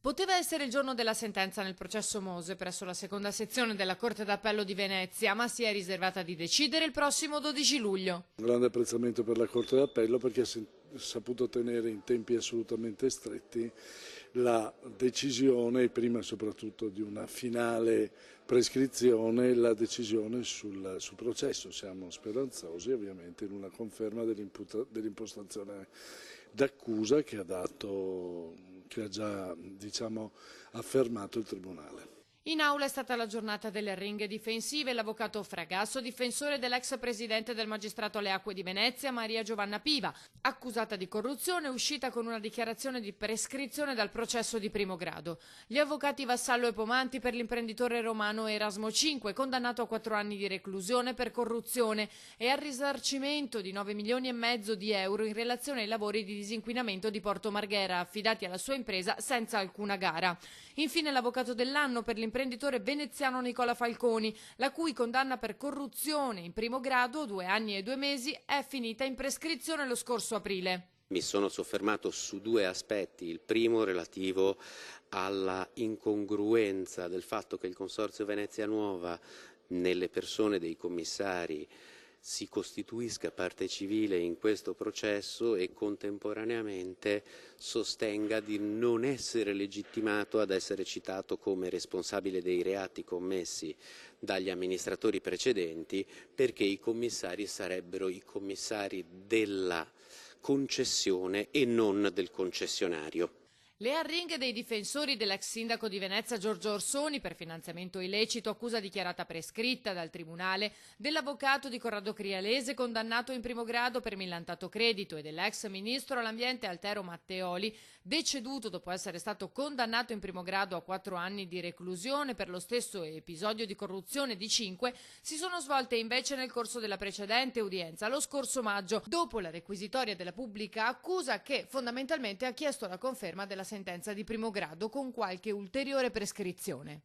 Poteva essere il giorno della sentenza nel processo Mose presso la seconda sezione della Corte d'Appello di Venezia, ma si è riservata di decidere il prossimo 12 luglio. Un grande apprezzamento per la Corte d'Appello perché ha saputo tenere in tempi assolutamente stretti la decisione, prima soprattutto di una finale prescrizione, la decisione sul processo. Siamo speranzosi ovviamente in una conferma dell'impostazione d'accusa che ha già affermato il Tribunale. In aula è stata la giornata delle arringhe difensive. L'avvocato Fragasso, difensore dell'ex presidente del Magistrato alle Acque di Venezia, Maria Giovanna Piva, accusata di corruzione, è uscita con una dichiarazione di prescrizione dal processo di primo grado. Gli avvocati Vassallo e Pomanti per l'imprenditore romano Erasmo V, condannato a 4 anni di reclusione per corruzione e al risarcimento di 9,5 milioni di euro in relazione ai lavori di disinquinamento di Porto Marghera affidati alla sua impresa senza alcuna gara. Infine l'avvocato dell'anno per l'imprenditore veneziano Nicola Falconi, la cui condanna per corruzione in primo grado, 2 anni e 2 mesi, è finita in prescrizione lo scorso aprile. Mi sono soffermato su 2 aspetti. Il primo relativo alla incongruenza del fatto che il Consorzio Venezia Nuova, nelle persone dei commissari, si costituisca parte civile in questo processo e contemporaneamente sostenga di non essere legittimato ad essere citato come responsabile dei reati commessi dagli amministratori precedenti, perché i commissari sarebbero i commissari della concessione e non del concessionario. Le arringhe dei difensori dell'ex sindaco di Venezia Giorgio Orsoni per finanziamento illecito, accusa dichiarata prescritta dal Tribunale, dell'avvocato di Corrado Crialese condannato in primo grado per millantato credito e dell'ex ministro all'ambiente Altero Matteoli, deceduto dopo essere stato condannato in primo grado a 4 anni di reclusione per lo stesso episodio di corruzione di 5, si sono svolte invece nel corso della precedente udienza, lo scorso maggio, dopo la requisitoria della pubblica accusa che fondamentalmente ha chiesto la conferma della sentenza di primo grado con qualche ulteriore prescrizione.